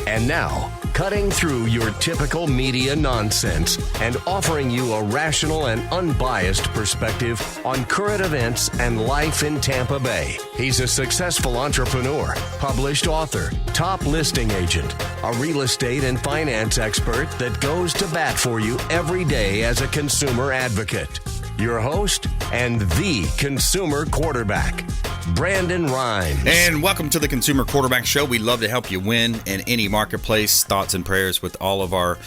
And now, cutting through your typical media nonsense and offering you a rational and unbiased perspective on current events and life in Tampa Bay. He's a successful entrepreneur, published author, top listing agent, a real estate and finance expert that goes to bat for you every day as a consumer advocate. Your host and the consumer quarterback, Brandon Rhymes. And welcome to the Consumer Quarterback Show. We love to help you win in any marketplace. Thoughts and prayers with all of our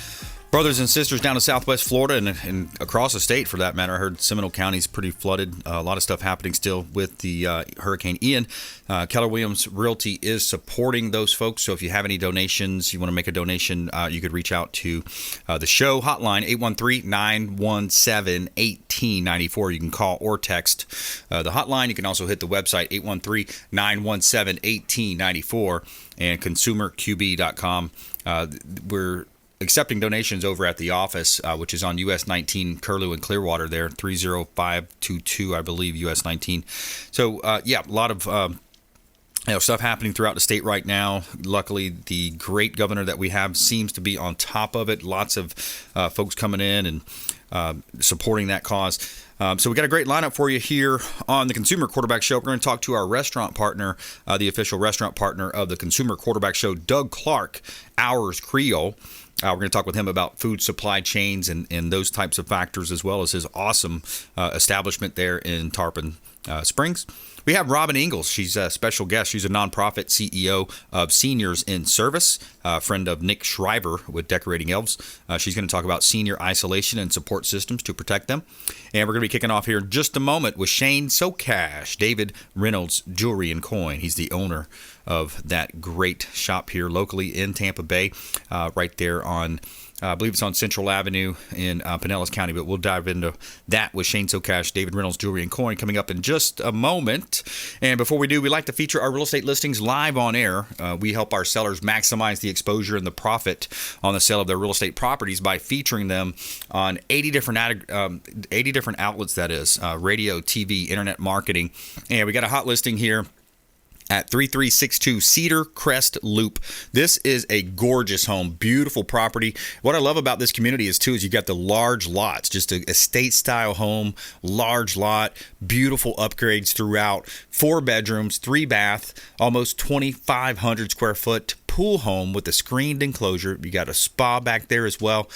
brothers and sisters down in Southwest Florida and across the state, for that matter. I heard Seminole County's pretty flooded. A lot of stuff happening still with the Hurricane Ian. Keller Williams Realty is supporting those folks. So if you have any donations, you want to make a donation, you could reach out to the show hotline, 813-917-1894. You can call or text the hotline. You can also hit the website, 813-917-1894, and consumerqb.com. We're accepting donations over at the office, which is on US 19, Curlew and Clearwater there, 30522, I believe, US 19. So, a lot of stuff happening throughout the state right now. Luckily, the great governor that we have seems to be on top of it. Lots of folks coming in and supporting that cause. So we got a great lineup for you here on the Consumer Quarterback Show. We're going to talk to our restaurant partner, the official restaurant partner of the Consumer Quarterback Show, Doug Clark, Ours Creole. We're going to talk with him about food supply chains and those types of factors, as well as his awesome establishment there in Tarpon Springs. We have Robin Ingles. She's a special guest. She's a nonprofit CEO of Seniors in Service, a friend of Nick Shriver with Decorating Elves. She's going to talk about senior isolation and support systems to protect them. And we're going to be kicking off here in just a moment with Shane Socash, David Reynolds Jewelry and Coin. He's the owner of that great shop here locally in Tampa Bay, right there on, I believe it's on Central Avenue in Pinellas County, but we'll dive into that with Shane Socash, David Reynolds Jewelry and Coin, coming up in just a moment. And before we do, we like to feature our real estate listings live on air. We help our sellers maximize the exposure and the profit on the sale of their real estate properties by featuring them on 80 different outlets, that is, radio, TV, internet marketing. And we got a hot listing here at 3362 Cedar Crest Loop. This is a gorgeous home, beautiful property. What I love about this community is you got the large lots, just a estate-style home, large lot, beautiful upgrades throughout, 4 bedrooms, 3 bath, almost 2,500 square foot pool home with a screened enclosure. You got a spa back there as well.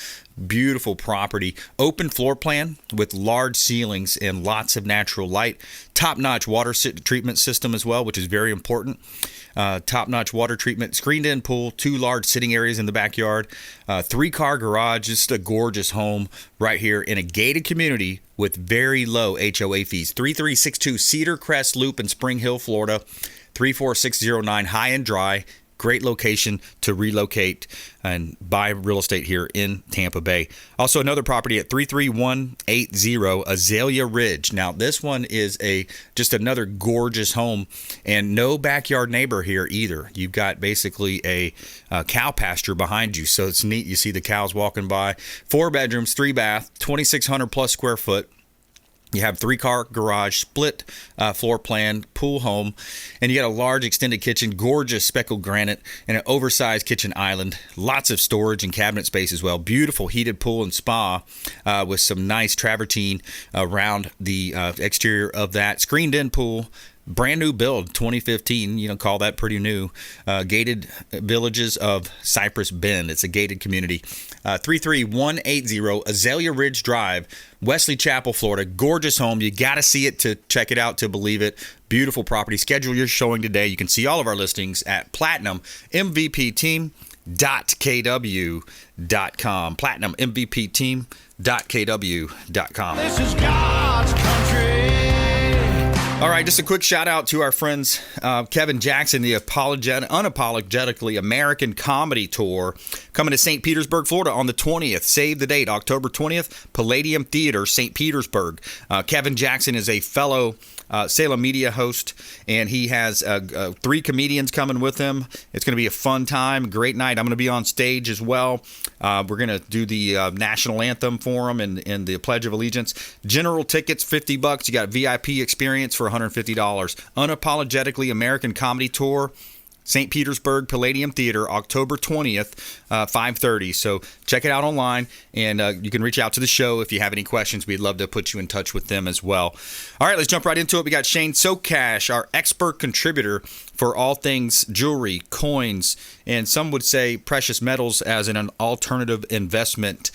Beautiful property. Open floor plan with large ceilings and lots of natural light. Top-notch water treatment system as well, which is very important. Top-notch water treatment, screened-in pool, 2 large sitting areas in the backyard, 3-car garage. Just a gorgeous home right here in a gated community with very low HOA fees. 3362 Cedar Crest Loop in Spring Hill, Florida. 34609 High and Dry. Great location to relocate and buy real estate here in Tampa Bay. Also, another property at 33180 Azalea Ridge. Now, this one is just another gorgeous home and no backyard neighbor here either. You've got basically a cow pasture behind you, so it's neat. You see the cows walking by. 4 bedrooms, 3 bath, 2,600 plus square foot. You have 3-car garage, split floor plan, pool home, and you got a large extended kitchen, gorgeous speckled granite, and an oversized kitchen island. Lots of storage and cabinet space as well. Beautiful heated pool and spa with some nice travertine around the exterior of that. Screened-in pool. Brand new build, 2015, call that pretty new. Gated Villages of Cypress Bend. It's a gated community. 33180 Azalea Ridge Drive, Wesley Chapel, Florida. Gorgeous home. You got to see it to check it out, to believe it. Beautiful property. Schedule your showing today. You can see all of our listings at PlatinumMVPTeam.kw.com. PlatinumMVPTeam.kw.com. This is God's country. All right, just a quick shout out to our friends Kevin Jackson, the unapologetically American comedy tour, coming to St. Petersburg, Florida on the 20th. Save the date, October 20th, Palladium Theater, St. Petersburg. Kevin Jackson is a fellow Salem Media host, and he has 3 comedians coming with him. It's going to be a fun time, great night. I'm going to be on stage as well. We're going to do the national anthem for him and the Pledge of Allegiance. General tickets, $50. You got VIP experience for $150. Unapologetically American Comedy Tour. St. Petersburg Palladium Theater, October 20th, 5:30. So check it out online, and you can reach out to the show if you have any questions. We'd love to put you in touch with them as well. All right, let's jump right into it. We got Shane Socash, our expert contributor for all things jewelry, coins, and some would say precious metals as an alternative investment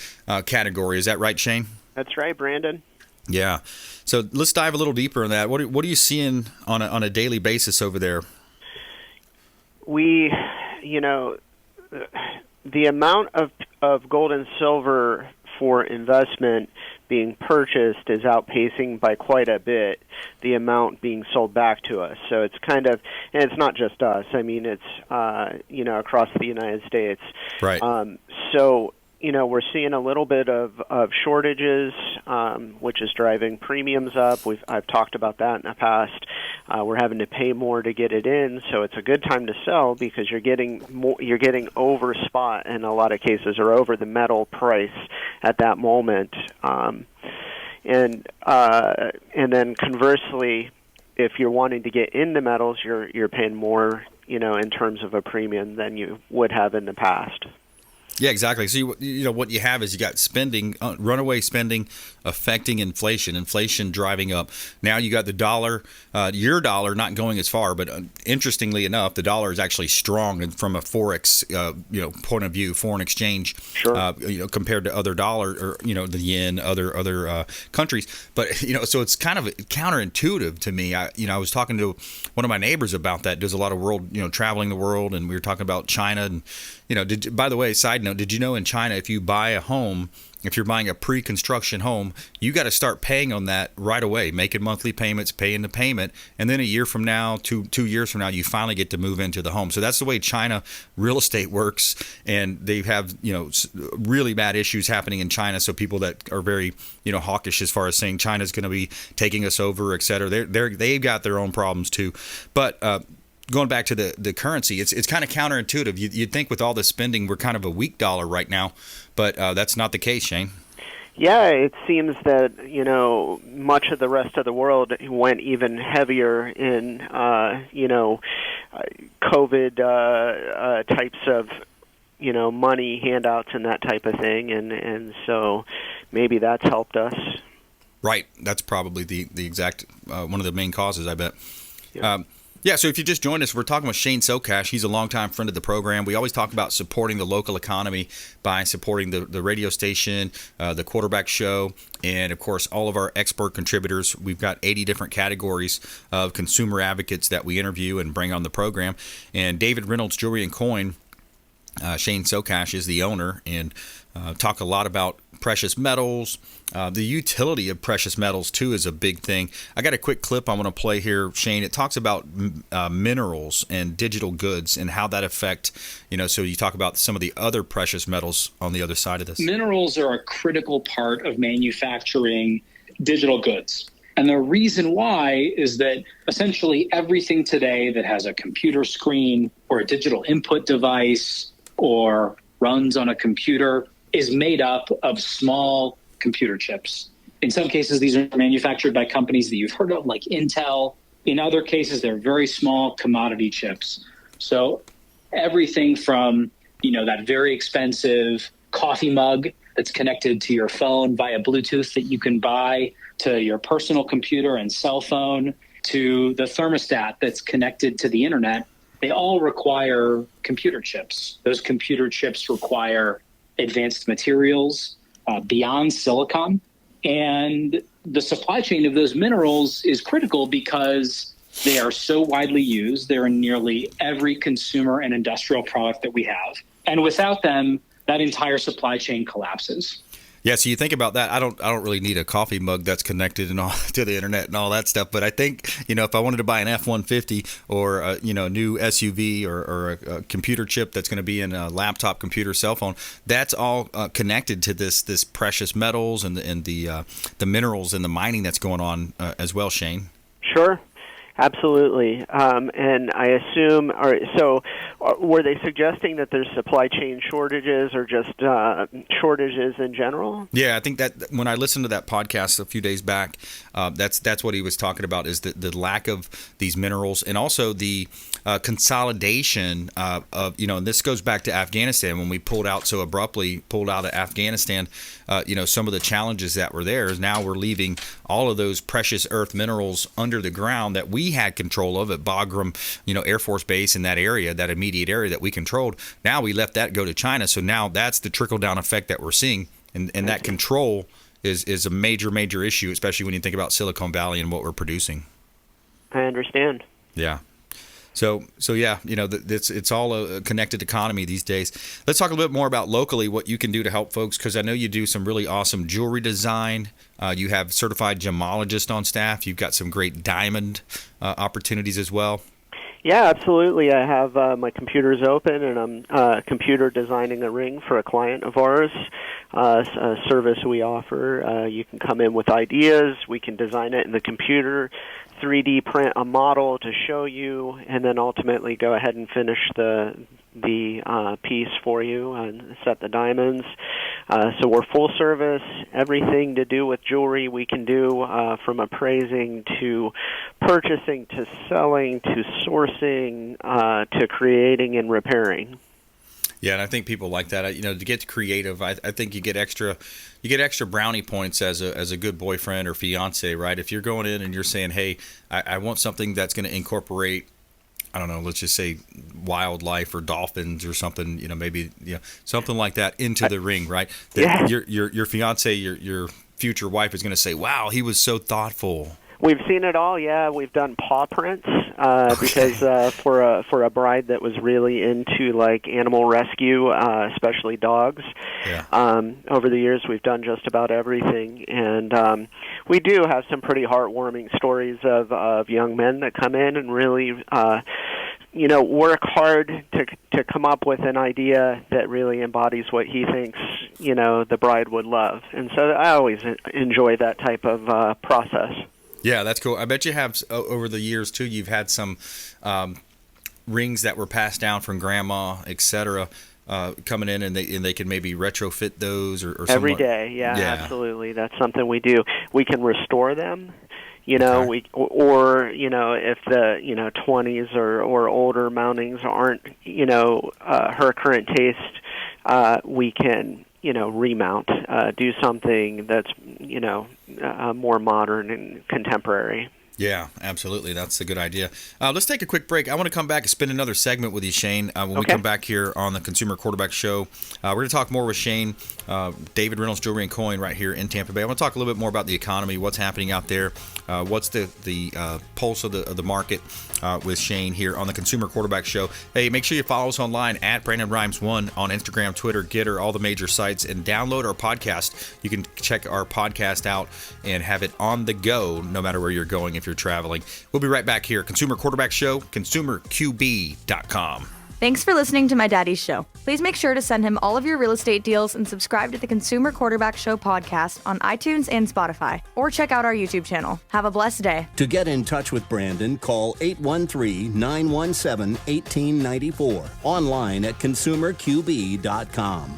category. Is that right, Shane? That's right, Brandon. Yeah. So let's dive a little deeper on that. What are you seeing on a daily basis over there? We, the amount of gold and silver for investment being purchased is outpacing by quite a bit the amount being sold back to us. So it's kind of, and it's not just us. I mean, it's, across the United States. Right. So, we're seeing a little bit of shortages, which is driving premiums up. I've talked about that in the past. We're having to pay more to get it in, so it's a good time to sell because you're getting over spot in a lot of cases, or over the metal price at that moment. And then conversely, if you're wanting to get into metals, you're paying more, in terms of a premium than you would have in the past. Yeah, exactly. So what you have is you got spending, runaway spending affecting inflation driving up. Now you got the dollar, your dollar not going as far, but interestingly enough, the dollar is actually strong from a forex point of view, foreign exchange, sure. Compared to other dollar or the yen, other countries. But so it's kind of counterintuitive to me. I was talking to one of my neighbors about that. Does a lot of traveling the world, and we were talking about China and. By the way, side note, did you know in China, if you buy a home, if you're buying a pre-construction home, you got to start paying on that right away, making monthly payments, paying the payment, and then a year from now, 2 years from now, you finally get to move into the home. So that's the way China real estate works, and they have really bad issues happening in China. So people that are very hawkish as far as saying China's going to be taking us over, et cetera, they've got their own problems too, but. Going back to the currency, it's kind of counterintuitive. You'd think with all this spending, we're kind of a weak dollar right now, but that's not the case, Shane. Yeah, it seems that, much of the rest of the world went even heavier in, COVID types of, money handouts and that type of thing, and so maybe that's helped us. Right. That's probably the exact one of the main causes, I bet. Yeah. Yeah, so if you just joined us, we're talking with Shane Socash. He's a longtime friend of the program. We always talk about supporting the local economy by supporting the radio station, the quarterback show, and, of course, all of our expert contributors. We've got 80 different categories of consumer advocates that we interview and bring on the program. And David Reynolds Jewelry and Coin, Shane Socash is the owner, and talk a lot about precious metals. The utility of precious metals, too, is a big thing. I got a quick clip I want to play here, Shane. It talks about minerals and digital goods and how that affect, so you talk about some of the other precious metals on the other side of this. Minerals are a critical part of manufacturing digital goods. And the reason why is that essentially everything today that has a computer screen or a digital input device or runs on a computer is made up of small computer chips. In some cases, these are manufactured by companies that you've heard of, like Intel. In other cases, they're very small commodity chips. So everything from, that very expensive coffee mug that's connected to your phone via Bluetooth that you can buy, to your personal computer and cell phone, to the thermostat that's connected to the internet, they all require computer chips. Those computer chips require advanced materials beyond silicon. And the supply chain of those minerals is critical because they are so widely used. They're in nearly every consumer and industrial product that we have. And without them, that entire supply chain collapses. Yeah, so you think about that. I don't really need a coffee mug that's connected and all to the internet and all that stuff. But I think if I wanted to buy an F-150 or a new SUV or a computer chip that's going to be in a laptop, computer, cell phone, that's all connected to this precious metals and the minerals and the mining that's going on as well, Shane. Sure. Absolutely. And I assume, were they suggesting that there's supply chain shortages or just shortages in general? Yeah, I think that when I listened to that podcast a few days back, that's what he was talking about, is the lack of these minerals, and also the consolidation of, and this goes back to Afghanistan, when we pulled out of Afghanistan. Some of the challenges that were there is now we're leaving all of those precious earth minerals under the ground that we had control of at Bagram, Air Force Base in that area, that immediate area that we controlled. Now we left that go to China. So now that's the trickle down effect that we're seeing. And that control is a major, major issue, especially when you think about Silicon Valley and what we're producing. I understand. Yeah. So yeah, it's all a connected economy these days. Let's talk a little bit more about locally what you can do to help folks, because I know you do some really awesome jewelry design. You have certified gemologist on staff. You've got some great diamond opportunities as well. Yeah, absolutely. I have my computers open, and I'm computer designing a ring for a client of ours, a service we offer. You can come in with ideas. We can design it in the computer, 3D print a model to show you, and then ultimately go ahead and finish the piece for you and set the diamonds. So we're full service. Everything to do with jewelry we can do, from appraising to purchasing to selling to sourcing to creating and repairing. Yeah, and I think people like that. To get creative, I think you get extra brownie points as a good boyfriend or fiance, right? If you're going in and you're saying, hey, I want something that's going to incorporate, I don't know, let's just say wildlife or dolphins or something, maybe something like that into the ring, right? That your fiance, your future wife is going to say, wow, he was so thoughtful. We've seen it all, yeah. We've done paw prints because for a bride that was really into like animal rescue, especially dogs. Yeah. Over the years, we've done just about everything, and we do have some pretty heartwarming stories of young men that come in and really, work hard to come up with an idea that really embodies what he thinks, the bride would love, and so I always enjoy that type of process. Yeah, that's cool. I bet you have, over the years, too, you've had some rings that were passed down from grandma, et cetera, coming in, and they can maybe retrofit those or something. Every day, yeah, absolutely. That's something we do. We can restore them, if the 20s or older mountings aren't, her current taste, we can remount, do something that's, more modern and contemporary. Yeah, absolutely. That's a good idea. Let's take a quick break. I want to come back and spend another segment with you, Shane. When we come back here on the Consumer Quarterback Show, we're going to talk more with Shane, David Reynolds Jewelry and Coin right here in Tampa Bay. I want to talk a little bit more about the economy, what's happening out there, what's the pulse of the market with Shane here on the Consumer Quarterback Show. Hey, make sure you follow us online at Brandon Rhymes1 on Instagram, Twitter, Getter, all the major sites, and download our podcast. You can check our podcast out and have it on the go no matter where you're going if you're traveling. We'll be right back here. Consumer Quarterback Show, consumerqb.com. Thanks for listening to my daddy's show. Please make sure to send him all of your real estate deals and subscribe to the Consumer Quarterback Show podcast on iTunes and Spotify, or check out our YouTube channel. Have a blessed day. To get in touch with Brandon, call 813-917-1894. Online at consumerqb.com.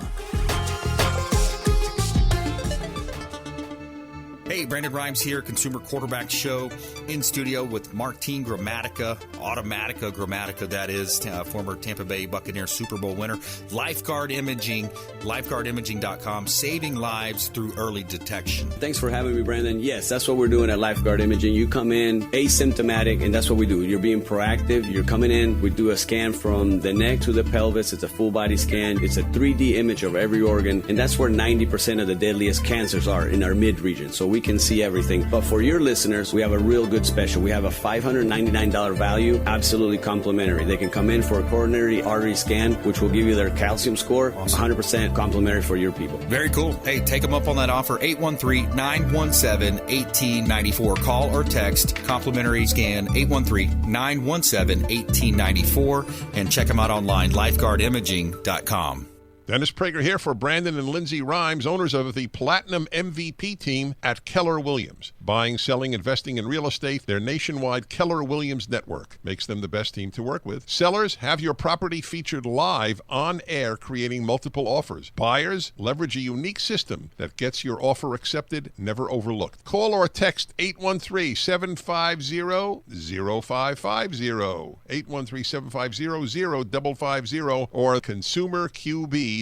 Hey, Brandon Rhymes here, Consumer Quarterback Show, in studio with Martine Gramatica, Gramatica, that is, former Tampa Bay Buccaneers Super Bowl winner, Lifeguard Imaging, lifeguardimaging.com, saving lives through early detection. Thanks for having me, Brandon. Yes, that's what we're doing at Lifeguard Imaging. You come in asymptomatic, and that's what we do. You're being proactive. You're coming in. We do a scan from the neck to the pelvis. It's a full body scan. It's a 3D image of every organ, and that's where 90% of the deadliest cancers are, in our mid region. So we can see everything. But for your listeners, we have a real good special. We have a $599 value, absolutely complimentary. They can come in for a coronary artery scan, which will give you their calcium score, awesome. 100% complimentary for your people. Very cool. Hey, take them up on that offer, 813-917-1894. Call or text, complimentary scan, 813-917-1894, and check them out online, lifeguardimaging.com. Dennis Prager here for Brandon and Lindsay Rhymes, owners of the Platinum MVP team at Keller Williams. Buying, selling, investing in real estate, their nationwide Keller Williams network makes them the best team to work with. Sellers, have your property featured live on air, creating multiple offers. Buyers, leverage a unique system that gets your offer accepted, never overlooked. Call or text 813-750-0550, 813-750-0550, or consumerqb.com.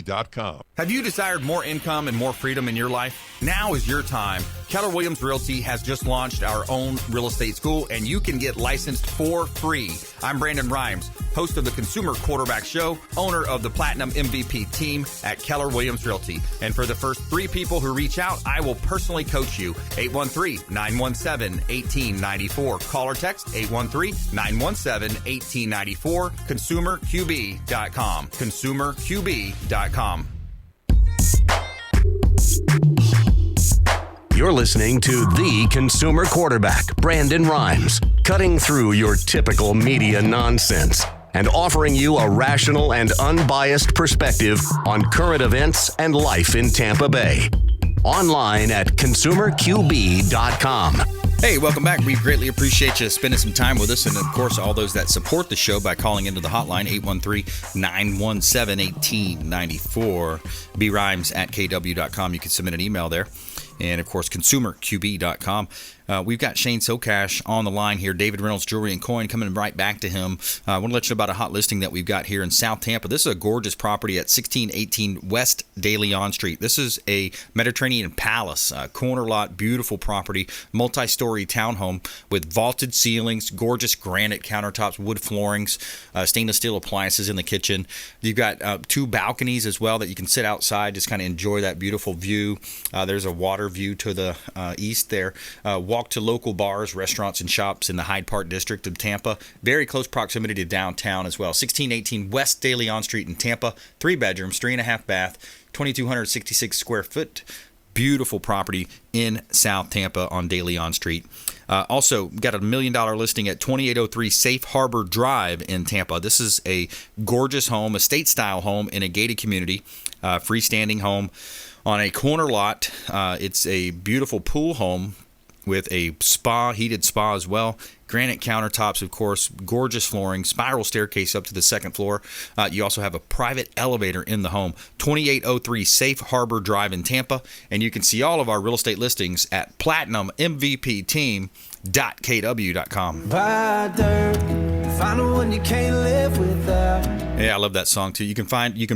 Have you desired more income and more freedom in your life? Now is your time. Keller Williams Realty has just launched our own real estate school, and you can get licensed for free. I'm Brandon Rhymes, host of the Consumer Quarterback Show, owner of the Platinum MVP team at Keller Williams Realty. And for the first 3 people who reach out, I will personally coach you. 813-917-1894. Call or text 813-917-1894. ConsumerQB.com. ConsumerQB.com. You're listening to the Consumer Quarterback, Brandon Rhymes, cutting through your typical media nonsense and offering you a rational and unbiased perspective on current events and life in Tampa Bay. Online at consumerqb.com. Hey, welcome back. We greatly appreciate you spending some time with us, and of course, all those that support the show by calling into the hotline, 813-917-1894. brhymes@kw.com. You can submit an email there. And, of course, consumerqb.com. We've got Shane Socash on the line here. David Reynolds Jewelry and Coin, coming right back to him. I want to let you know about a hot listing that we've got here in South Tampa. This is a gorgeous property at 1618 West De Leon Street. This is a Mediterranean palace, corner lot, beautiful property, multi-story townhome with vaulted ceilings, gorgeous granite countertops, wood floorings, stainless steel appliances in the kitchen. You've got 2 balconies as well that you can sit outside, just kind of enjoy that beautiful view. There's a water view to the east there. Walk to local bars, restaurants, and shops in the Hyde Park district of Tampa. Very close proximity to downtown as well. 1618 West De Leon Street in Tampa. 3 bedrooms, 3.5 bath, 2,266 square foot. Beautiful property in South Tampa on De Leon Street. Also, got a $1 million listing at 2803 Safe Harbor Drive in Tampa. This is a gorgeous home, estate-style home in a gated community, freestanding home on a corner lot. It's a beautiful pool home with a spa, heated spa as well. Granite countertops, of course, gorgeous flooring, spiral staircase up to the 2nd floor. You also have a private elevator in the home. 2803 Safe Harbor Drive in Tampa. And you can see all of our real estate listings at platinummvpteam.kw.com. Buy dirt, find one you can't live without. Yeah, I love that song too. You can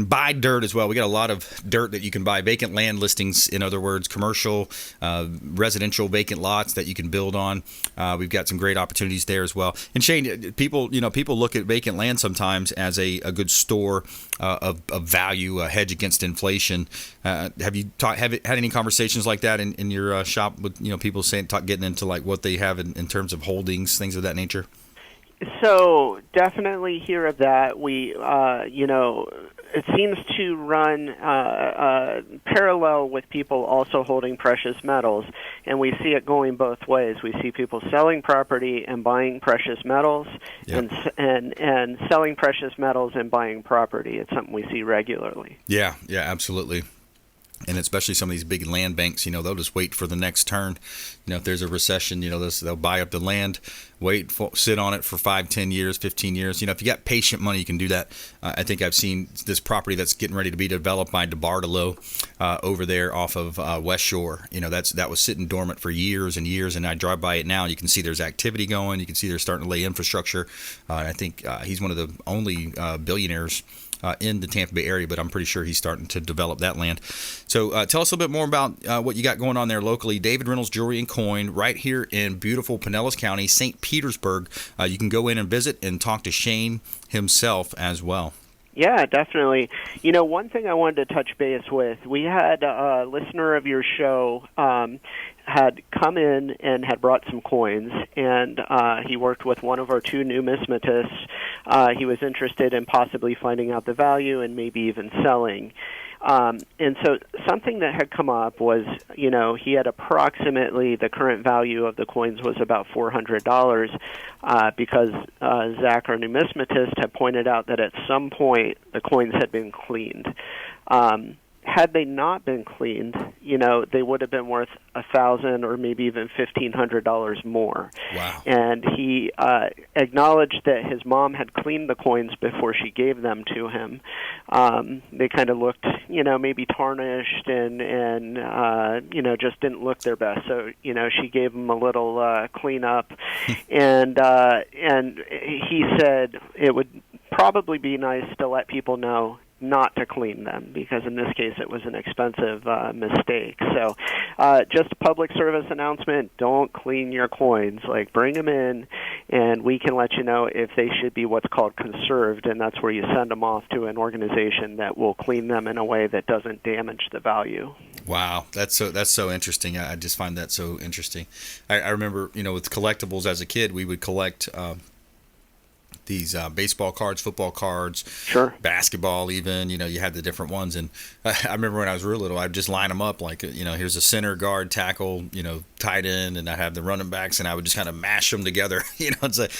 buy dirt as well. We got a lot of dirt that you can buy, vacant land listings, in other words, commercial, residential vacant lots that you can build on. We've got some great opportunities there as well. And Shane, people look at vacant land sometimes as a good store of value, a hedge against inflation. Have you had any conversations like that in your shop with people getting into like what they have in terms of holdings, things of that nature? So definitely hear of that. We, it seems to run parallel with people also holding precious metals, and we see it going both ways. We see people selling property and buying precious metals, Yep. and selling precious metals and buying property. It's something we see regularly. Yeah, absolutely. And especially some of these big land banks, they'll just wait for the next turn. If there's a recession, they'll buy up the land, sit on it for 5, 10 years, 15 years. If you got patient money, you can do that. I think I've seen this property that's getting ready to be developed by DeBartolo over there off of West Shore. That was sitting dormant for years and years, and I drive by it now, and you can see there's activity going. You can see they're starting to lay infrastructure. I think he's one of the only billionaires in the Tampa Bay area, but I'm pretty sure he's starting to develop that land. So tell us a little bit more about what you got going on there locally. David Reynolds Jewelry and Coin, right here in beautiful Pinellas County, St. Petersburg. You can go in and visit and talk to Shane himself as well. Yeah, definitely. One thing I wanted to touch base with, we had a listener of your show had come in and had brought some coins, and he worked with one of our 2 numismatists. He was interested in possibly finding out the value and maybe even selling. And so something that had come up was, he had approximately, the current value of the coins was about $400 because Zach, our numismatist, had pointed out that at some point the coins had been cleaned. Had they not been cleaned, they would have been worth $1,000 or maybe even $1,500 more. Wow. And he acknowledged that his mom had cleaned the coins before she gave them to him. They kind of looked, maybe tarnished and just didn't look their best. So, she gave him a little cleanup. and he said it would probably be nice to let people know not to clean them, because in this case it was an expensive mistake. So just a public service announcement: don't clean your coins. Bring them in, and we can let you know if they should be what's called conserved, and that's where you send them off to an organization that will clean them in a way that doesn't damage the value. Wow, that's so interesting. I just find that so interesting. I remember, with collectibles as a kid, we would collect these baseball cards, football cards, sure, basketball even, you had the different ones. And I remember when I was real little, I'd just line them up here's a center, guard, tackle, tight end, and I have the running backs, and I would just kind of mash them together. It's like,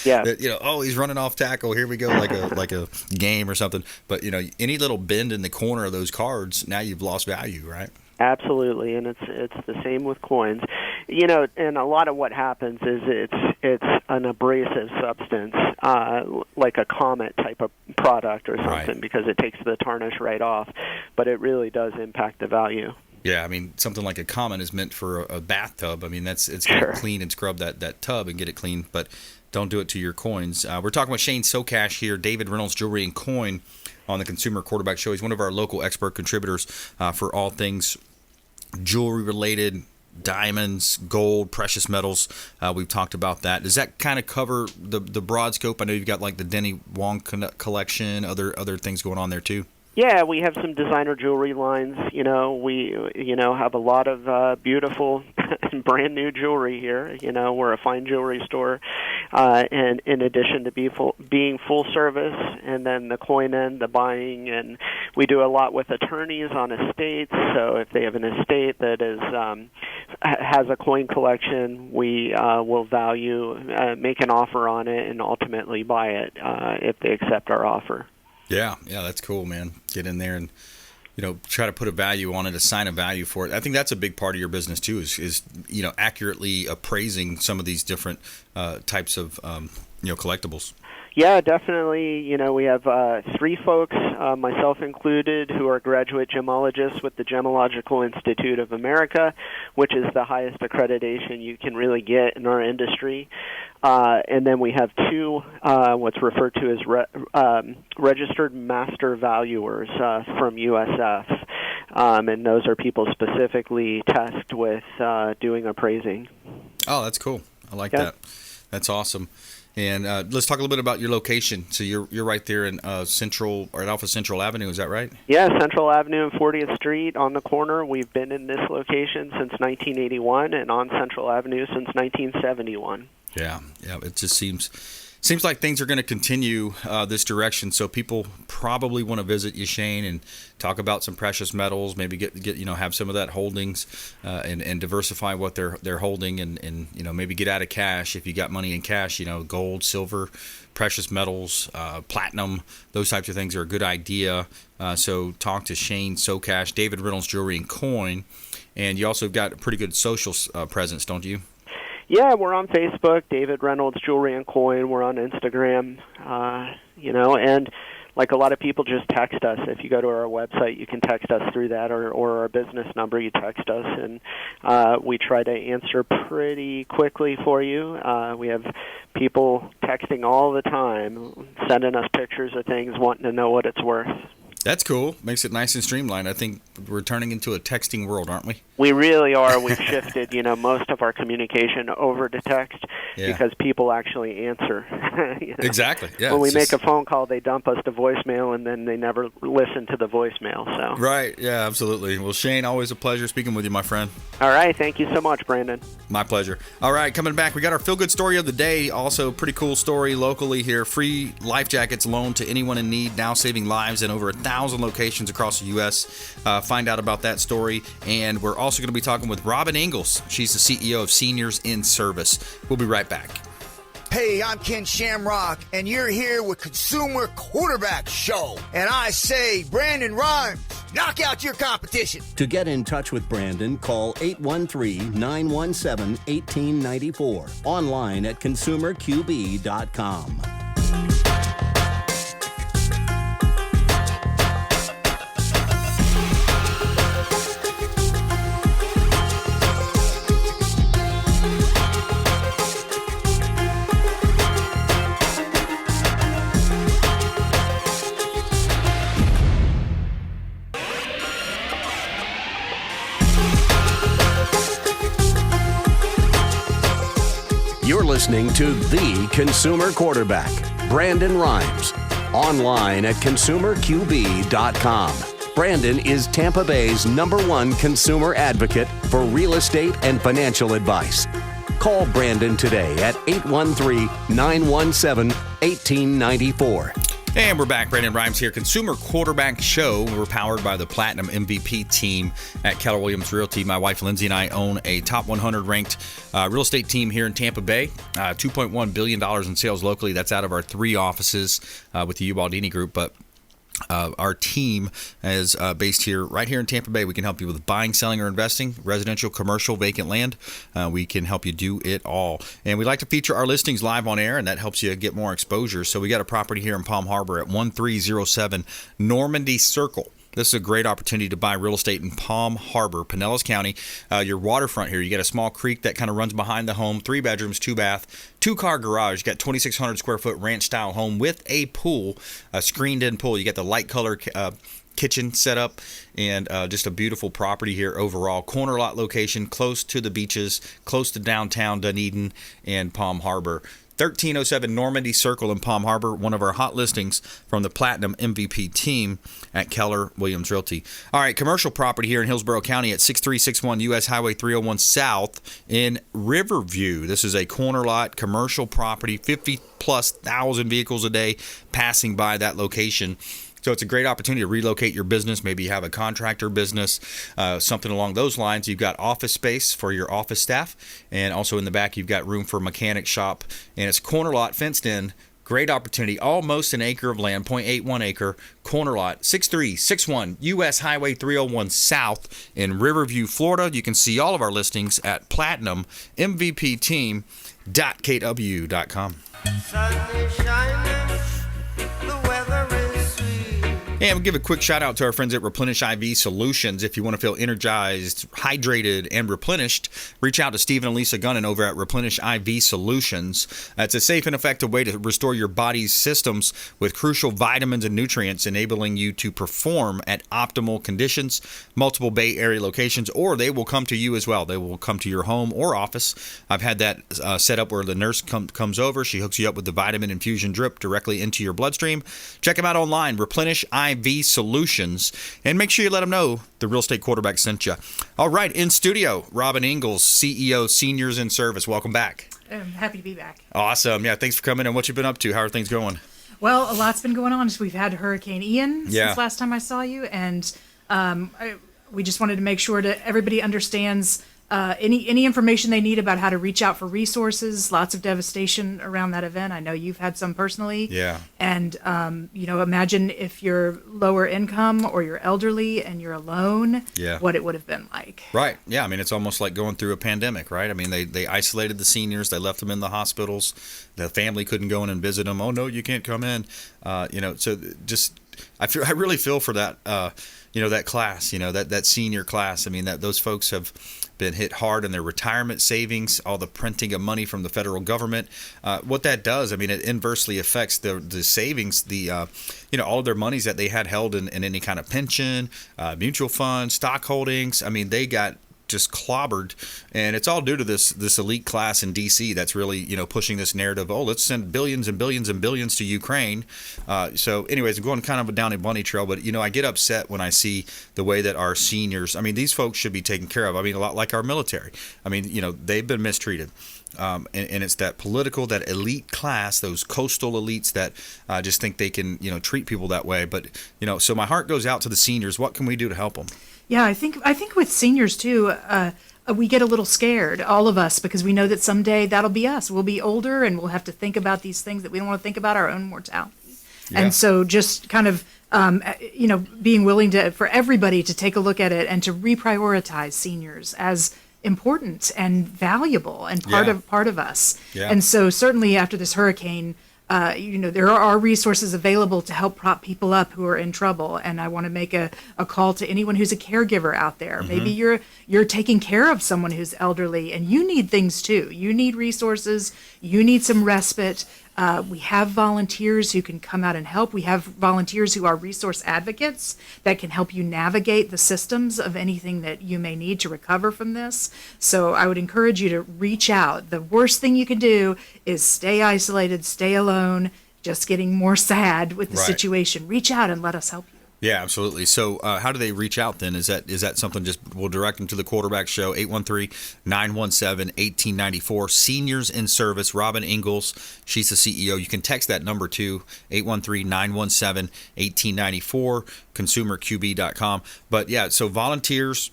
oh, he's running off tackle. Here we go, like a game or something. But, any little bend in the corner of those cards, now you've lost value, right? Absolutely, and it's the same with coins. And a lot of what happens is it's an abrasive substance, like a Comet type of product or something, right, because it takes the tarnish right off, but it really does impact the value. Yeah, something like a Comet is meant for a bathtub. It's going to clean and scrub that tub and get it clean, but don't do it to your coins. We're talking with Shane Socash here, David Reynolds Jewelry and Coin, on the Consumer Quarterback Show. He's one of our local expert contributors for all things jewelry-related, diamonds, gold, precious metals. We've talked about that. Does that kind of cover the broad scope? I know you've got the Denny Wong collection, other things going on there too. Yeah, we have some designer jewelry lines. We have a lot of beautiful brand new jewelry here. We're a fine jewelry store, and in addition to being full service, and then the coin end, the buying, and we do a lot with attorneys on estates. So if they have an estate that has a coin collection, we will make an offer on it and ultimately buy it if they accept our offer. Yeah, that's cool, man. Get in there and try to put a value on it, assign a value for it. I think that's a big part of your business too, is accurately appraising some of these different types of collectibles. Yeah, definitely. We have 3 folks, myself included, who are graduate gemologists with the Gemological Institute of America, which is the highest accreditation you can really get in our industry. And then we have 2 what's referred to as registered master valuers from USF. And those are people specifically tasked with doing appraising. Oh, that's cool. I like that. That's awesome. And let's talk a little bit about your location. So you're right there in Alpha Central Avenue, is that right? Yeah, Central Avenue and 40th Street on the corner. We've been in this location since 1981 and on Central Avenue since 1971. Yeah. It just seems like things are going to continue this direction. So people probably want to visit you, Shane, and talk about some precious metals. Maybe get have some of that holdings and diversify what they're holding, and maybe get out of cash if you got money in cash. Gold, silver, precious metals, platinum. Those types of things are a good idea. So talk to Shane Socash, David Reynolds Jewelry and Coin, and you also got a pretty good social presence, don't you? Yeah, we're on Facebook, David Reynolds Jewelry and Coin. We're on Instagram, and like a lot of people just text us. If you go to our website, you can text us through that, or our business number, you text us, and we try to answer pretty quickly for you. We have people texting all the time, sending us pictures of things, wanting to know what it's worth. That's cool. Makes it nice and streamlined. I think we're turning into a texting world, aren't we? We really are. We've shifted, most of our communication over to text because people actually answer. Exactly. Yeah. When we make a phone call, they dump us to voicemail, and then they never listen to the voicemail. So. Right. Yeah, absolutely. Well, Shane, always a pleasure speaking with you, my friend. All right. Thank you so much, Brandon. My pleasure. All right. Coming back, we got our feel-good story of the day. Also, pretty cool story locally here. Free life jackets loaned to anyone in need, now saving lives in over 1,000 locations across the U.S. Find out about that story. And we're also going to be talking with Robin Ingles. She's the CEO of Seniors in Service. We'll be right back. Hey, I'm Ken Shamrock, and you're here with Consumer Quarterback Show. And I say, Brandon Rhymes, Knock out your competition. To get in touch with Brandon, call 813-917-1894. Online at consumerqb.com. You're listening to The Consumer Quarterback, Brandon Rhymes. Online at consumerqb.com. Brandon is Tampa Bay's #1 consumer advocate for real estate and financial advice. Call Brandon today at 813-917-1894. And we're back. Brandon Rhymes here. Consumer Quarterback Show. We're powered by the Platinum MVP team at Keller Williams Realty. My wife Lindsay and I own a top 100 ranked real estate team here in Tampa Bay. $2.1 billion in sales locally. That's out of our 3 offices with the Ubaldini Group. But our team is based right here in Tampa Bay. We can help you with buying, selling, or investing, residential, commercial, vacant land. We can help you do it all. And we like to feature our listings live on air, and that helps you get more exposure. So we got a property here in Palm Harbor at 1307 Normandy Circle. This is a great opportunity to buy real estate in Palm Harbor, Pinellas County. Your waterfront here, you get a small creek that kind of runs behind the home, 3 bedrooms, 2 bath, 2-car garage. You got 2,600 square foot ranch style home with a pool, a screened in pool. You got the light color kitchen set up, and just a beautiful property here overall. Corner lot location, close to the beaches, close to downtown Dunedin and Palm Harbor. 1307 Normandy Circle in Palm Harbor, one of our hot listings from the Platinum MVP team at Keller Williams Realty. All right, commercial property here in Hillsborough County at 6361 US Highway 301 South in Riverview. This is a corner lot commercial property, 50+ thousand vehicles a day passing by that location. So it's a great opportunity to relocate your business. Maybe you have a contractor business, something along those lines. You've got office space for your office staff, and also in the back you've got room for a mechanic shop. And it's corner lot, fenced in. Great opportunity. Almost an acre of land, 0.81 acre, corner lot, 6361 US Highway 301 South in Riverview, Florida. You can see all of our listings at platinummvpteam.kw.com. And we'll give a quick shout out to our friends at Replenish IV Solutions. If you want to feel energized, hydrated, and replenished, reach out to Stephen and Lisa Gunnan over at Replenish IV Solutions. It's a safe and effective way to restore your body's systems with crucial vitamins and nutrients, enabling you to perform at optimal conditions. Multiple Bay Area locations, or they will come to you as well. They will come to your home or office. I've had that set up where the nurse comes over. She hooks you up with the vitamin infusion drip directly into your bloodstream. Check them out online, Replenish IV Solutions, and make sure you let them know the Real Estate Quarterback sent you. All right, in studio, Robin Ingles, CEO, Seniors in Service. Welcome back. I'm happy to be back. Awesome. Yeah, thanks for coming. And what you've been up to? How are things going? Well, a lot's been going on. We've had Hurricane Ian since last time I saw you, and we just wanted to make sure that everybody understands any information they need about how to reach out for resources. Lots of devastation around that event. I know you've had some personally. Yeah. And, imagine if you're lower income or you're elderly and you're alone, what it would have been like. Right. Yeah. I mean, it's almost like going through a pandemic, right? I mean, they isolated the seniors. They left them in the hospitals. The family couldn't go in and visit them. Oh, no, you can't come in. So just I really feel for that, that class, that senior class. I mean, those folks have been hit hard in their retirement savings, all the printing of money from the federal government. What that does, I mean, it inversely affects the savings, all of their monies that they had held in any kind of pension, mutual funds, stock holdings. I mean, they got just clobbered, and it's all due to this elite class in DC that's really pushing this narrative. Oh, let's send billions and billions and billions to Ukraine. So anyways, I'm going kind of down a bunny trail, but I get upset when I see the way that our seniors, I mean, these folks should be taken care of. I mean, a lot like our military. I mean, they've been mistreated. And it's that that elite class, those coastal elites that just think they can treat people that way. But so my heart goes out to the seniors. What can we do to help them? Yeah, I think with seniors too, we get a little scared, all of us, because we know that someday that'll be us. We'll be older and we'll have to think about these things that we don't want to think about, our own mortality. Yeah. And so just kind of, being willing for everybody to take a look at it and to reprioritize seniors as important and valuable and part of us. Yeah. And so certainly after this hurricane, there are resources available to help prop people up who are in trouble. And I want to make a call to anyone who's a caregiver out there. Mm-hmm. Maybe you're taking care of someone who's elderly and you need things too. You need resources. You need some respite. We have volunteers who can come out and help. We have volunteers who are resource advocates that can help you navigate the systems of anything that you may need to recover from this. So I would encourage you to reach out. The worst thing you can do is stay isolated, stay alone, just getting more sad with the situation. Reach out and let us help you. Yeah, absolutely. So how do they reach out then? Is that something we'll direct them to the Quarterback Show, 813-917-1894. Seniors in Service, Robin Ingles, she's the CEO. You can text that number too, 813-917-1894, consumerqb.com. But yeah, so volunteers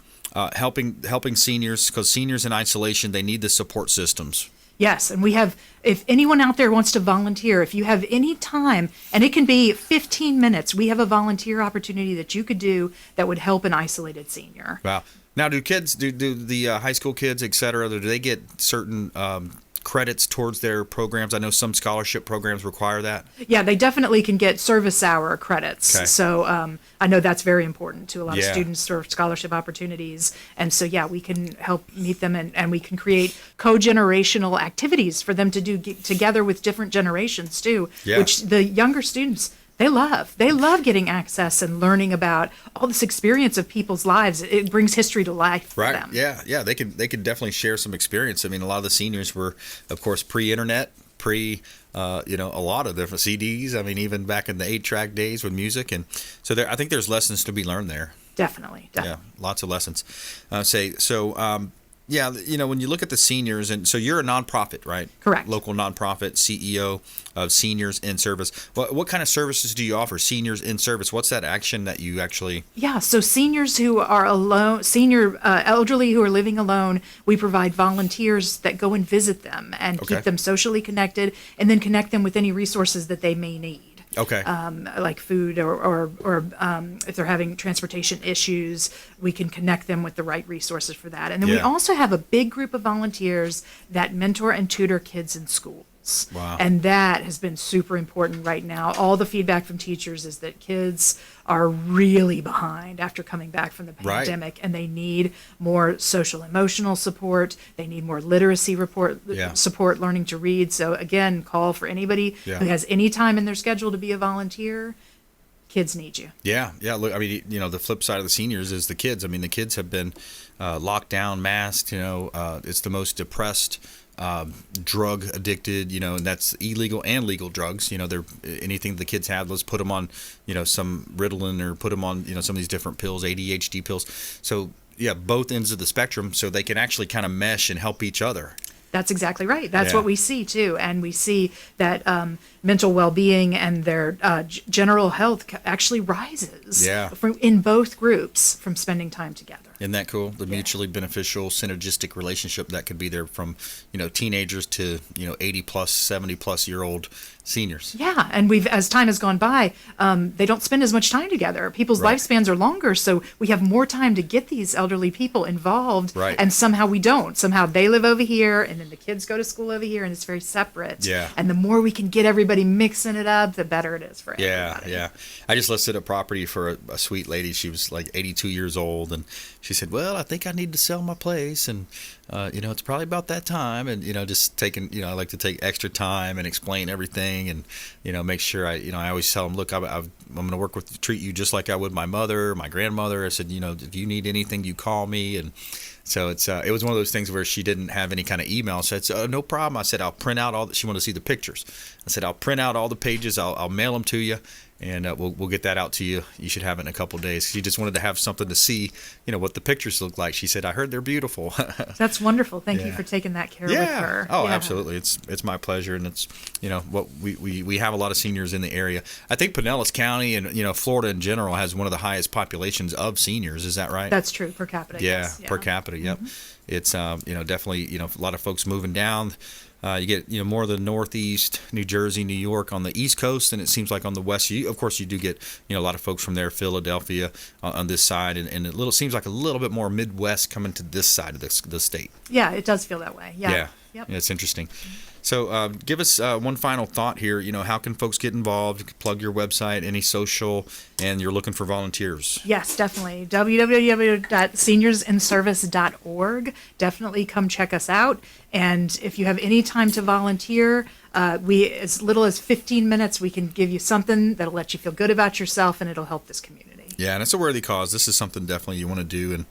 helping seniors, because seniors in isolation, they need the support systems. Yes, and we have, if anyone out there wants to volunteer, if you have any time, and it can be 15 minutes, we have a volunteer opportunity that you could do that would help an isolated senior. Wow. Now, do the high school kids, et cetera, do they get certain credits towards their programs? I know some scholarship programs require that. Yeah, they definitely can get service hour credits. Okay. So I know that's very important to a lot of students for scholarship opportunities. And so, we can help meet them and we can create co-generational activities for them to do together with different generations too, which the younger students, they love. They love getting access and learning about all this experience of people's lives. It brings history to life for them. Yeah. They could definitely share some experience. I mean, a lot of the seniors were, of course, pre-internet, a lot of different CDs. I mean, even back in the 8-track days with music, and so I think there's lessons to be learned there. Definitely. Yeah, lots of lessons. When you look at the seniors, and so you're a nonprofit, right? Correct. Local nonprofit, CEO of Seniors in Service. What kind of services do you offer? Seniors in Service. What's that action that you actually? Yeah, so seniors who are alone, elderly who are living alone, we provide volunteers that go and visit them and keep them socially connected, and then connect them with any resources that they may need. Okay. Like food or if they're having transportation issues, we can connect them with the right resources for that. And then we also have a big group of volunteers that mentor and tutor kids in schools. Wow. And that has been super important right now. All the feedback from teachers is that kids are really behind after coming back from the pandemic, and they need more social emotional support. They need more literacy support, learning to read. So again, call for anybody who has any time in their schedule to be a volunteer. Kids need you. Yeah. Look, I mean, the flip side of the seniors is the kids. I mean, the kids have been locked down, masked. It's the most depressed, drug addicted, and that's illegal and legal drugs. They're anything the kids have, let's put them on, some Ritalin, or put them on, some of these different pills, ADHD pills. So both ends of the spectrum, so they can actually kind of mesh and help each other. That's exactly right. That's what we see too, and we see that mental well-being and their general health actually rises in both groups from spending time together. Isn't that cool? The mutually beneficial, synergistic relationship that could be there from, teenagers to, 80 plus, 70 plus year old seniors. Yeah, and as time has gone by, they don't spend as much time together. People's lifespans are longer, so we have more time to get these elderly people involved, and somehow we don't. Somehow they live over here, and then the kids go to school over here, and it's very separate. Yeah. And the more we can get everybody mixing it up, the better it is for everybody. Yeah. I just listed a property for a sweet lady. She was like 82 years old, and she said, well, I think I need to sell my place, and it's probably about that time, and just taking, I like to take extra time and explain everything, and make sure I always tell them, look, I'm going to treat you just like I would my mother, my grandmother. I said, if you need anything, you call me. And so it was one of those things where she didn't have any kind of email. So I said, no problem. I said, I'll print out she wanted to see the pictures. I said, I'll print out all the pages. I'll mail them to you. And we'll get that out to you. You should have it in a couple of days. She just wanted to have something to see, what the pictures look like. She said, I heard they're beautiful. That's wonderful. Thank you for taking that care with her. Oh, absolutely. It's my pleasure. And it's, what we have a lot of seniors in the area. I think Pinellas County and, Florida in general has one of the highest populations of seniors. Is that right? That's true. Per capita. Yeah. Per capita. Yep. Mm-hmm. It's, definitely, a lot of folks moving down. You get more of the Northeast, New Jersey, New York on the East Coast, and it seems like on the West, of course, you do get a lot of folks from there, Philadelphia on this side, and it seems like a little bit more Midwest coming to this side of the state. Yeah, it does feel that way. Yeah. Yep. Yeah, it's interesting. So give us one final thought here. How can folks get involved? Plug your website, any social, and you're looking for volunteers. Yes, definitely. www.seniorsinservice.org. Definitely come check us out. And if you have any time to volunteer, as little as 15 minutes, we can give you something that'll let you feel good about yourself, and it'll help this community. Yeah, and it's a worthy cause. This is something definitely you want to do. And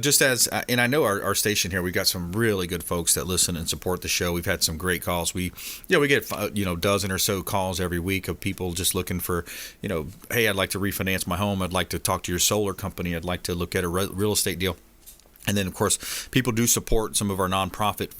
just and I know our station here, we've got some really good folks that listen and support the show. We've had some great calls. We get, dozen or so calls every week of people just looking for, hey, I'd like to refinance my home. I'd like to talk to your solar company. I'd like to look at a real estate deal. And then, of course, people do support some of our nonprofit,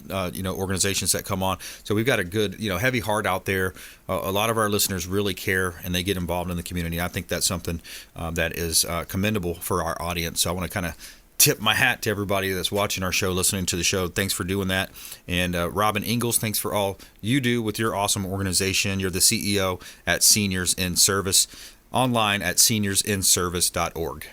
organizations that come on. So we've got a good, heavy heart out there. A lot of our listeners really care, and they get involved in the community. I think that's something that is commendable for our audience. So I want to kind of tip my hat to everybody that's watching our show, listening to the show. Thanks for doing that. And Robin Ingles, thanks for all you do with your awesome organization. You're the CEO at Seniors in Service, online at seniorsinservice.org.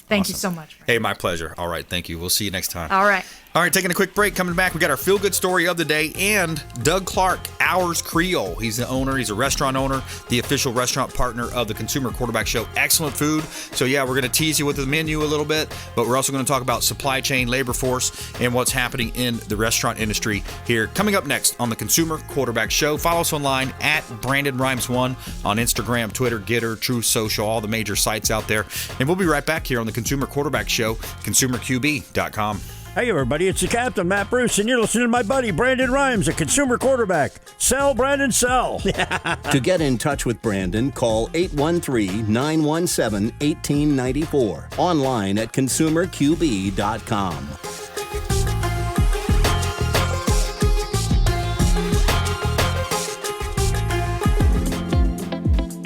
Thank you so much. Hey, my pleasure. All right, thank you. We'll see you next time. All right. All right, taking a quick break. Coming back, we got our feel-good story of the day and Doug Clark, Ours Creole. He's the owner. He's a restaurant owner, the official restaurant partner of the Consumer Quarterback Show. Excellent food. So, yeah, we're going to tease you with the menu a little bit, but we're also going to talk about supply chain, labor force, and what's happening in the restaurant industry here. Coming up next on the Consumer Quarterback Show. Follow us online at Brandon Rhymes1 on Instagram, Twitter, Getter, Truth Social, all the major sites out there. And we'll be right back here on the Consumer Quarterback Show, consumerqb.com. Hey, everybody, it's the Captain, Matt Bruce, and you're listening to my buddy, Brandon Rhymes, a consumer quarterback. Sell, Brandon, sell. To get in touch with Brandon, call 813-917-1894. Online at consumerqb.com.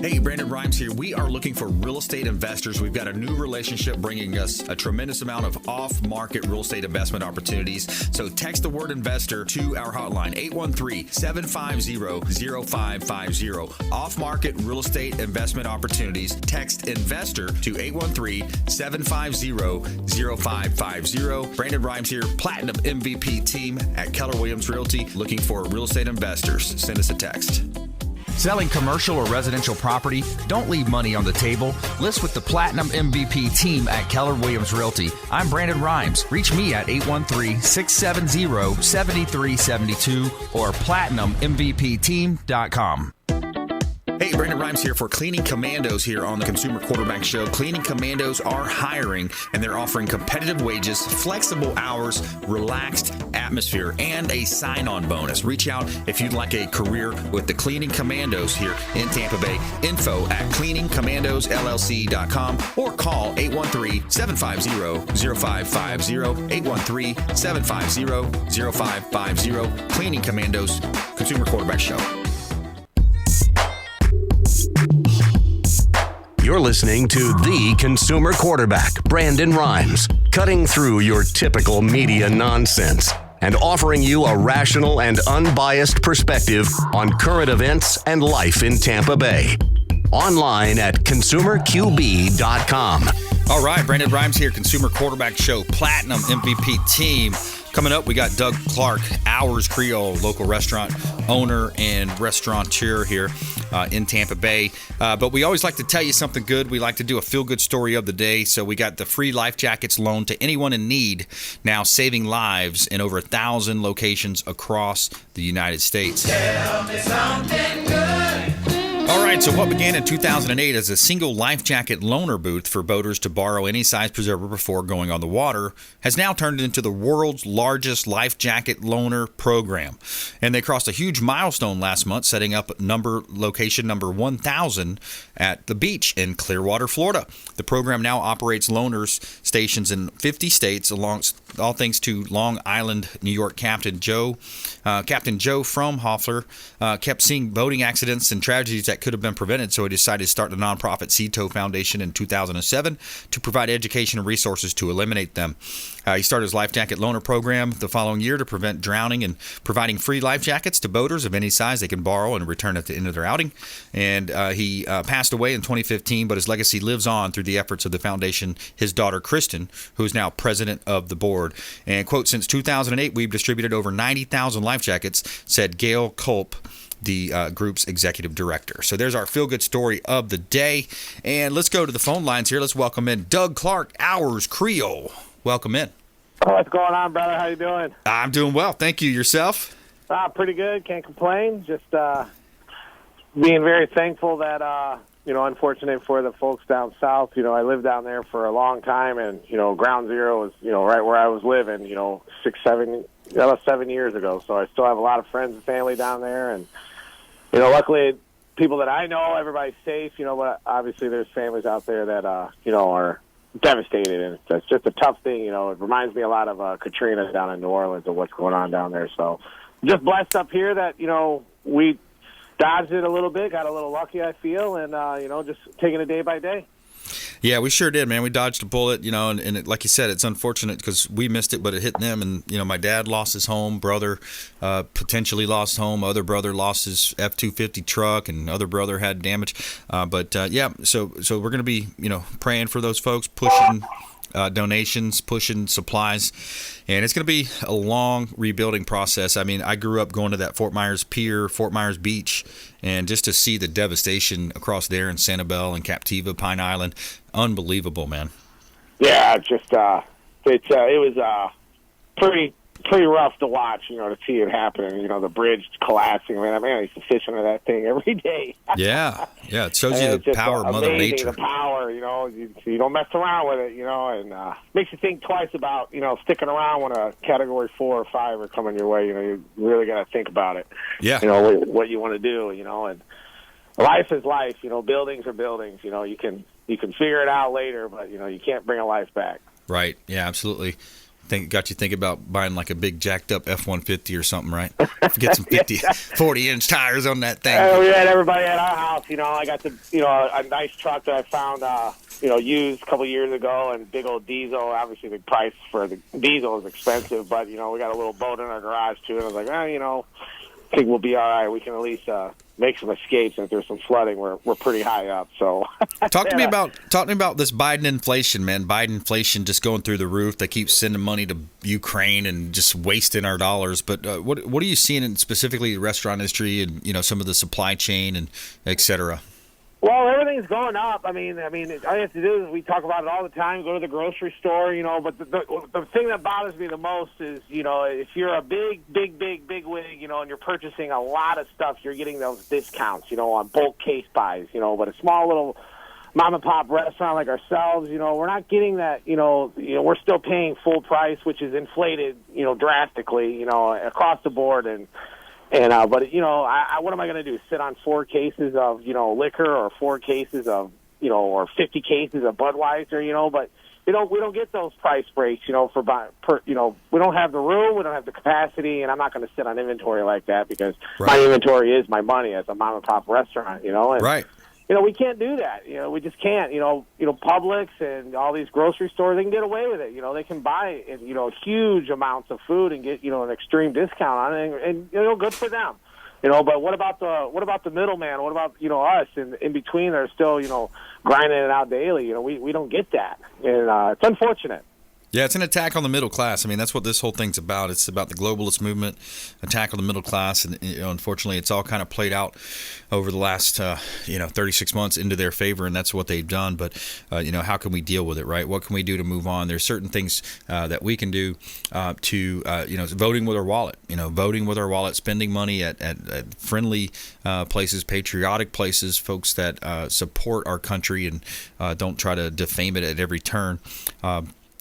Hey, Brandon Rhymes here. We are looking for real estate investors. We've got a new relationship bringing us a tremendous amount of off-market real estate investment opportunities. So text the word investor to our hotline, 813-750-0550. Off-market real estate investment opportunities. Text investor to 813-750-0550. Brandon Rhymes here, Platinum MVP team at Keller Williams Realty, looking for real estate investors. Send us a text. Selling commercial or residential property? Don't leave money on the table. List with the Platinum MVP team at Keller Williams Realty. I'm Brandon Rhymes. Reach me at 813-670-7372 or platinummvpteam.com. Hey, Brandon Rhymes here for Cleaning Commandos here on the Consumer Quarterback Show. Cleaning Commandos are hiring, and they're offering competitive wages, flexible hours, relaxed atmosphere, and a sign-on bonus. Reach out if you'd like a career with the Cleaning Commandos here in Tampa Bay. Info at cleaningcommandosllc.com or call 813-750-0550, 813-750-0550. Cleaning Commandos, Consumer Quarterback Show. You're listening to the Consumer Quarterback, Brandon Rhymes, cutting through your typical media nonsense and offering you a rational and unbiased perspective on current events and life in Tampa Bay. Online at consumerqb.com. All right, Brandon Rhymes here, Consumer Quarterback Show, Platinum MVP team. Coming up, we got Doug Clark, Ours Creole, local restaurant owner and restaurateur here in Tampa Bay. But we always like to tell you something good. We like to do a feel-good story of the day. So we got the free life jackets loan to anyone in need, now saving lives in over 1,000 locations across the United States. Tell me something good. All right, so what began in 2008 as a single life jacket loaner booth for boaters to borrow any size preserver before going on the water has now turned into the world's largest life jacket loaner program. And they crossed a huge milestone last month, setting up location number 1,000 at the beach in Clearwater, Florida. The program now operates loaners stations in 50 states, all thanks to Long Island, New York Captain Joe from Hoffler kept seeing boating accidents and tragedies that could have been prevented, so he decided to start the nonprofit CETO Foundation in 2007 to provide education and resources to eliminate them. He started his life jacket loaner program the following year to prevent drowning and providing free life jackets to boaters of any size they can borrow and return at the end of their outing. And he passed away in 2015, but his legacy lives on through the efforts of the foundation, his daughter Kristen, who is now president of the board. And, quote, since 2008, we've distributed over 90,000 life jackets, said Gail Culp, the group's executive director. So there's our feel-good story of the day. And let's go to the phone lines here. Let's welcome in Doug Clark, Hours Creole. Welcome in. What's going on, brother? How you doing? I'm doing well. Thank you. Yourself? Pretty good. Can't complain. Just being very thankful that, unfortunate for the folks down south. I lived down there for a long time, and, Ground Zero was, right where I was living, 7 years ago. So I still have a lot of friends and family down there, and, luckily people that I know, everybody's safe, but obviously there's families out there that, are devastated, and it's just a tough thing. It reminds me a lot of Katrina down in New Orleans and what's going on down there. So just blessed up here that, we dodged it a little bit, got a little lucky, I feel, and, just taking it day by day. Yeah, we sure did, man. We dodged a bullet, and it, like you said, it's unfortunate because we missed it, but it hit them. And, my dad lost his home, brother potentially lost home, other brother lost his F-250 truck, and other brother had damage. So we're going to be, praying for those folks, pushing donations, pushing supplies, and it's going to be a long rebuilding process. I mean, I grew up going to that Fort Myers Pier, Fort Myers Beach, and just to see the devastation across there in Sanibel and Captiva, Pine Island, unbelievable, man. Yeah, just it was pretty rough to watch, to see it happen. The bridge collapsing. Man, I used to fish under that thing every day. Yeah, it shows you the power of Mother Nature. The power, you don't mess around with it, and makes you think twice about, sticking around when a Category 4 or 5 are coming your way. You really got to think about it. Yeah. What you want to do, and life is life. Buildings are buildings. You can figure it out later, but you can't bring a life back. Right. Yeah, absolutely. Got you thinking about buying like a big jacked up F-150 or something, right? Get some 40-inch tires on that thing. We had everybody at our house. I got a nice truck that I found, used a couple years ago, and big old diesel. Obviously, the price for the diesel is expensive, but we got a little boat in our garage too. And I was like, I think we'll be all right. We can at least make some escapes. And if there's some flooding, we're pretty high up. So talk to me about this Biden inflation, man. Biden inflation just going through the roof. They keep sending money to Ukraine and just wasting our dollars. But what are you seeing in specifically the restaurant industry and some of the supply chain and et cetera? Well, everything's going up. I mean, all you have to do is we talk about it all the time. Go to the grocery store, But the thing that bothers me the most is, if you're a big wig, and you're purchasing a lot of stuff, you're getting those discounts, on bulk case buys, But a small little mom and pop restaurant like ourselves, we're not getting that. We're still paying full price, which is inflated, drastically, across the board but what am I going to do? Sit on 4 cases of liquor, or 4 cases of or 50 cases of Budweiser, But we don't get those price breaks, we don't have the room, we don't have the capacity, and I'm not going to sit on inventory like that because my inventory is my money as a mom and pop restaurant, And, right. We can't do that. We just can't. Publix and all these grocery stores, they can get away with it. They can buy, huge amounts of food and get, an extreme discount on it, and good for them. But what about the middleman? What about, us in between? They're still, grinding it out daily. We don't get that, and it's unfortunate. Yeah, it's an attack on the middle class. I mean, that's what this whole thing's about. It's about the globalist movement, attack on the middle class, and unfortunately, it's all kind of played out over the last 36 months into their favor, and that's what they've done. But how can we deal with it, right? What can we do to move on? There's certain things that we can do to voting with our wallet, spending money at friendly places, patriotic places, folks that support our country and don't try to defame it at every turn.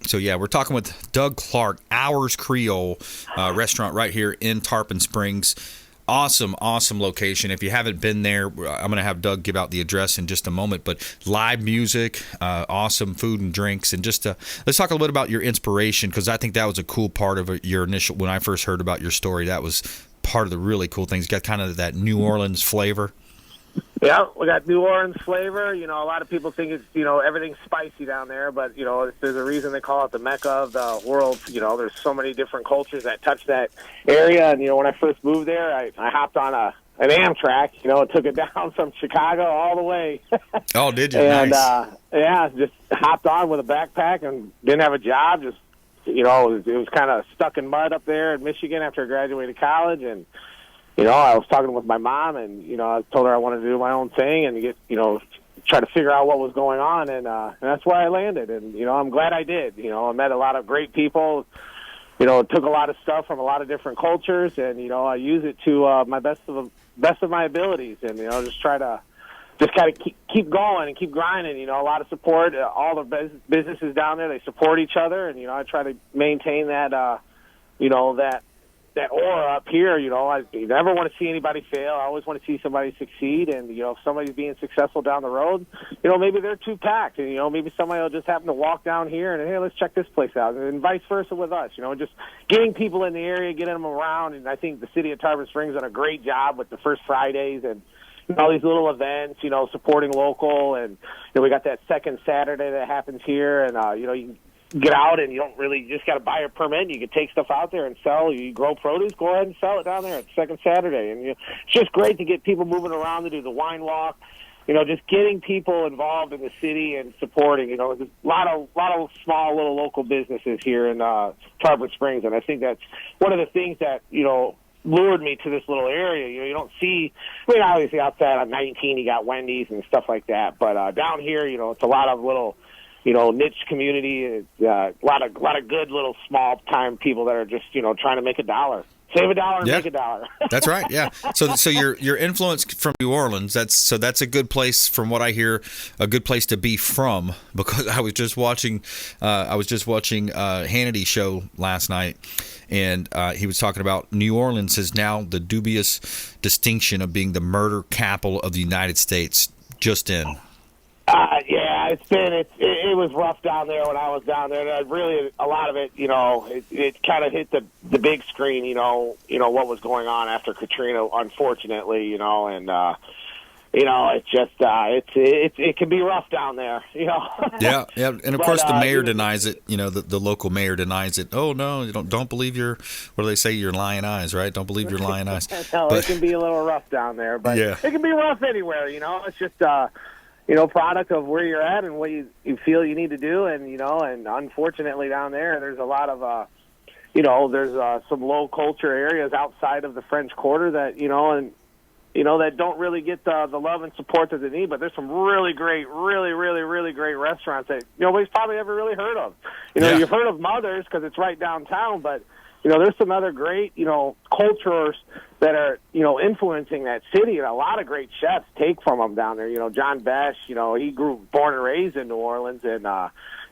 So, yeah, we're talking with Doug Clark, Hours Creole restaurant right here in Tarpon Springs. Awesome location. If you haven't been there, I'm going to have Doug give out the address in just a moment. But live music, awesome food and drinks. And just let's talk a little bit about your inspiration, because I think that was a cool part of your initial, when I first heard about your story, that was part of the really cool things. Got kind of that New Orleans flavor. Yeah, we got New Orleans flavor. You know, a lot of people think it's, you know, everything's spicy down there, but, you know, there's a reason they call it the Mecca of the world. You know, there's so many different cultures that touch that area. And, you know, when I first moved there, I hopped on an Amtrak, you know, and took it down from Chicago all the way. Oh, did you? And, Nice. yeah, just hopped on with a backpack and didn't have a job. Just, you know, it was kind of stuck in mud up there in Michigan after I graduated college. And, you know, I was talking with my mom, and, you know, I told her I wanted to do my own thing and get, you know, try to figure out what was going on, and that's where I landed. And, you know, I'm glad I did. You know, I met a lot of great people, you know, took a lot of stuff from a lot of different cultures, and, you know, I use it to my best of my abilities, and, you know, just try to just kind of keep going and keep grinding. You know, a lot of support. All the businesses down there, they support each other, and, you know, I try to maintain that, you know, that aura up here. You know, I never want to see anybody fail. I always want to see somebody succeed. And, you know, if somebody's being successful down the road, you know, maybe they're too packed. And, you know, maybe somebody will just happen to walk down here and, hey, let's check this place out. And vice versa with us. You know, just getting people in the area, getting them around. And I think the city of Tarpon Springs done a great job with the First Fridays and all these little events, you know, supporting local. And, you know, we got that second Saturday that happens here. And, you know, you can get out and you just got to buy a permit. You can take stuff out there and sell. You grow produce, go ahead and sell it down there at second Saturday. And, you know, it's just great to get people moving around to do the wine walk. You know, just getting people involved in the city and supporting. You know, there's a lot of small little local businesses here in Tarpon Springs. And I think that's one of the things that, you know, lured me to this little area. You know, you don't see, I mean, obviously outside on 19, you got Wendy's and stuff like that. But down here, you know, it's a lot of little, you know, niche community. A lot of good little small time people that are just, you know, trying to make a dollar. Save a dollar and make a dollar. That's right. Yeah. So your influence from New Orleans. That's a good place, from what I hear, a good place to be from. Because I was just watching Hannity show last night, and he was talking about New Orleans has now the dubious distinction of being the murder capital of the United States. Just in. Yeah, it was rough down there when I was down there. Really, a lot of it, you know, it kind of hit the big screen. You know what was going on after Katrina, unfortunately. You know, and you know, it's just it can be rough down there. You know. Yeah, and of course the mayor denies it. You know, the local mayor denies it. Oh no, you don't believe your, what do they say, your lying eyes, right? Don't believe your lying eyes. No, it can be a little rough down there, but yeah. It can be rough anywhere. You know, it's just. You know, product of where you're at and what you feel you need to do. And, you know, and unfortunately down there's a lot of, you know, there's some low culture areas outside of the French Quarter that, you know, and, you know, that don't really get the love and support that they need. But there's some really great, really, really, really great restaurants that nobody's probably ever really heard of. You know, You've heard of Mother's because it's right downtown, but, you know, there's some other great, you know, cultures that are, you know, influencing that city, and a lot of great chefs take from them down there. You know, John Besh, you know, born and raised in New Orleans and,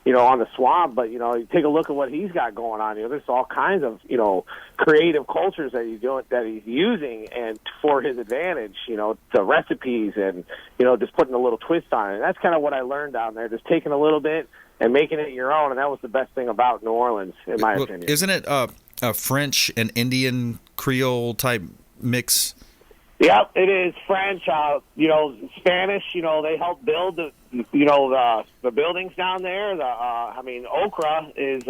you know, on the Swamp, but, you know, you take a look at what he's got going on. You know, there's all kinds of, you know, creative cultures that he's using and for his advantage, you know, the recipes and, you know, just putting a little twist on it. And that's kind of what I learned down there, just taking a little bit and making it your own, and that was the best thing about New Orleans, in my opinion. Isn't it a French and Indian Creole type mix? Yep, it is French. You know, Spanish. You know, they helped build the buildings down there. I mean, okra is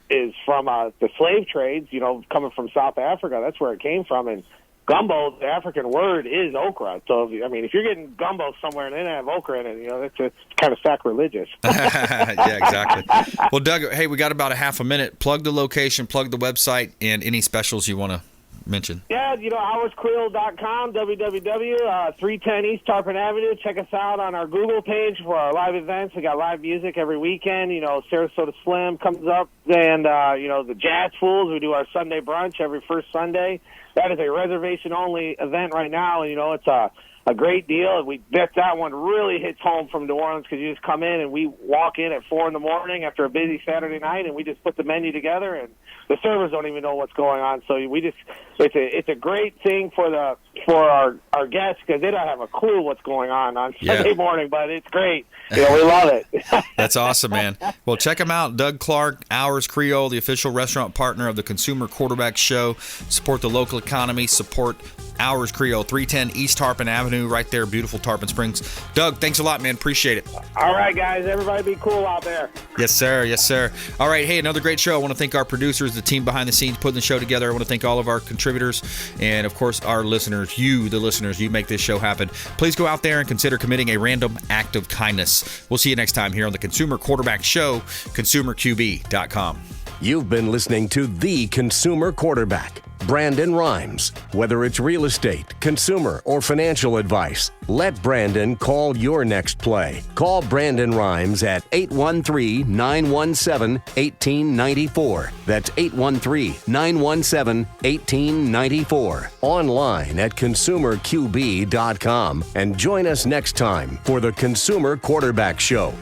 is from the slave trades. You know, coming from South Africa. That's where it came from. And gumbo, the African word, is okra. So, if you're getting gumbo somewhere and they don't have okra in it, you know, that's kind of sacrilegious. Yeah, exactly. Well, Doug, hey, we got about a half a minute. Plug the location, plug the website, and any specials you want to mention. Yeah, you know, hourscreole.com, www.310 East Tarpon Avenue. Check us out on our Google page for our live events. We got live music every weekend. You know, Sarasota Slim comes up, and, you know, the Jazz Fools. We do our Sunday brunch every first Sunday. That is a reservation-only event right now, and, you know, it's a great deal. That one really hits home from New Orleans because you just come in and we walk in at 4 a.m. after a busy Saturday night, and we just put the menu together, and the servers don't even know what's going on. So it's a great thing for our guests because they don't have a clue what's going on Sunday morning, but it's great. You know, we love it. That's awesome, man. Well, check them out. Doug Clark, Ours Creole, the official restaurant partner of the Consumer Quarterback Show. Support the local economy. Support Ours Creole, 310 East Tarpon Avenue, right there, beautiful Tarpon Springs. Doug, thanks a lot, man. Appreciate it. All right, guys. Everybody be cool out there. Yes, sir. Yes, sir. All right. Hey, another great show. I want to thank our producers, the team behind the scenes putting the show together. I want to thank all of our contributors and, of course, our listeners. You, the listeners, you make this show happen. Please go out there and consider committing a random act of kindness. We'll see you next time here on the Consumer Quarterback Show, consumerqb.com. You've been listening to The Consumer Quarterback, Brandon Rhymes. Whether it's real estate, consumer, or financial advice, let Brandon call your next play. Call Brandon Rhymes at 813-917-1894. That's 813-917-1894. Online at consumerqb.com. And join us next time for the Consumer Quarterback Show.